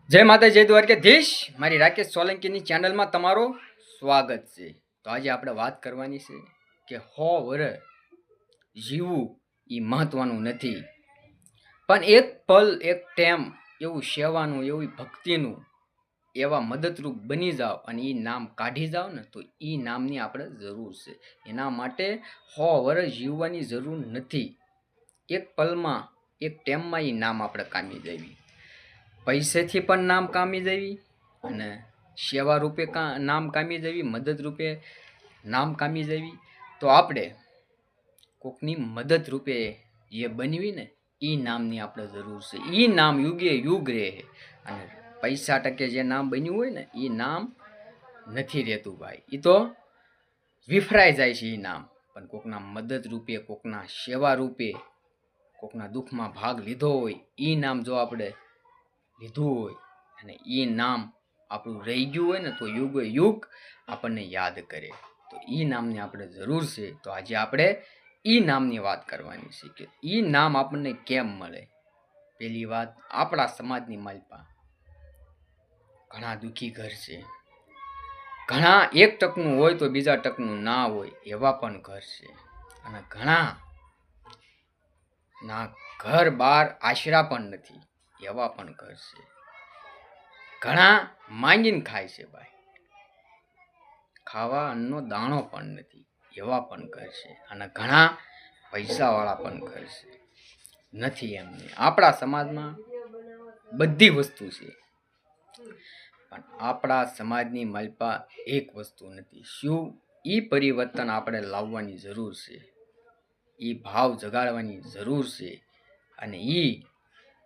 જય માતા જય દ્વારકાધીશ. મારી રાકેશ સોલંકીની ચેનલમાં તમારું સ્વાગત છે. તો આજે આપણે વાત કરવાની છે કે 100 વર્ષ જીવવું એ મહત્વનું નથી, પણ એક પલ એક ટેમ એવું સેવાનું, એવી ભક્તિનું, એવા મદદરૂપ બની જાઓ અને એ નામ કાઢી જાઓ ને, તો એ નામની આપણે જરૂર છે. એના માટે 100 વર્ષ જીવવાની જરૂર નથી. એક પલમાં એક ટેમમાં એ નામ આપણે કામી જવી. પૈસેથી પણ નામ કામી જવી અને સેવા રૂપે નામ કામી જવી, મદદ રૂપે નામ કામી જવી. તો આપણે કોકની મદદ રૂપે જે બનવી ને એ નામની આપણે જરૂર છે. એ નામ યુગે યુગ રહે. અને પૈસા ટકે જે નામ બન્યું હોય ને એ નામ નથી રહેતું ભાઈ, એ તો વિફરાઈ જાય છે એ નામ. પણ કોકના મદદ રૂપે, કોકના સેવા રૂપે, કોકના દુઃખમાં ભાગ લીધો હોય એ નામ જો આપણે લીધું હોય અને એ નામ આપણું રહી ગયું હોય ને, તો યુગ યુગ આપણને યાદ કરે. તો એ નામની આપણે જરૂર છે. તો આજે આપણે એ નામની વાત કરવાની છે કે એ નામ આપણને કેમ મળે. પહેલી વાત, આપણા સમાજની માલપા ઘણા દુઃખી ઘર છે, ઘણા એક ટકનું હોય તો બીજા ટકનું ના હોય એવા પણ ઘર છે, અને ઘણા ના ઘર બાર આશરા પણ નથી એવા પણ ઘર છે. ઘણા માંગીને ખાય છે ભાઈ, ખાવા અન્નનો દાણો પણ નથી એવા પણ ઘર છે. અને ઘણા પૈસાવાળા પણ ઘર છે, નથી એમને. આપણા સમાજમાં બધી વસ્તુ છે, પણ આપણા સમાજની માલપા એક વસ્તુ નથી. શું? એ પરિવર્તન આપણે લાવવાની જરૂર છે, એ ભાવ જગાડવાની જરૂર છે, અને એ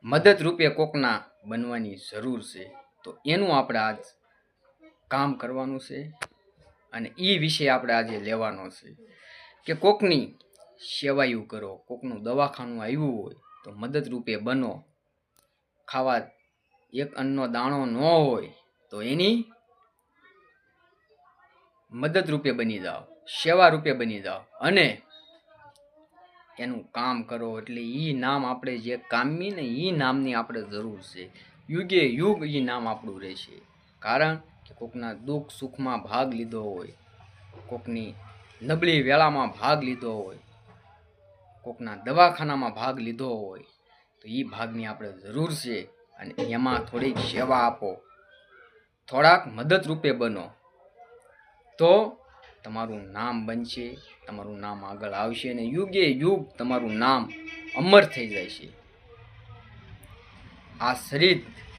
મદદ રૂપે કોકના બનવાની જરૂર છે. તો એનું આપણે આજ કામ કરવાનું છે, અને એ વિશે આપણે આજે લેવાનો છે કે કોકની સેવાયું કરો. કોકનું દવાખાનું આવ્યું હોય તો મદદ રૂપે બનો. ખાવા એક અન્નનો દાણો ન હોય તો એની મદદ રૂપે બની જાઓ, સેવા રૂપે બની જાઓ અને એનું કામ કરો. એટલે એ નામ આપણે જે કામની ને એ નામની આપણે જરૂર છે. યુગે યુગ એ નામ આપણું રહેશે. કારણ કે કોકના દુઃખ સુખમાં ભાગ લીધો હોય, કોકની નબળી વેળામાં ભાગ લીધો હોય, કોકના દવાખાનામાં ભાગ લીધો હોય, તો એ ભાગની આપણે જરૂર છે. અને એમાં થોડીક સેવા આપો, થોડાક મદદ રૂપે બનો, તો તમારું નામ બનશે, તમારું નામ આગળ આવશે અને યુગે યુગ તમારું નામ અમર થઈ જાય છે. આ શરીર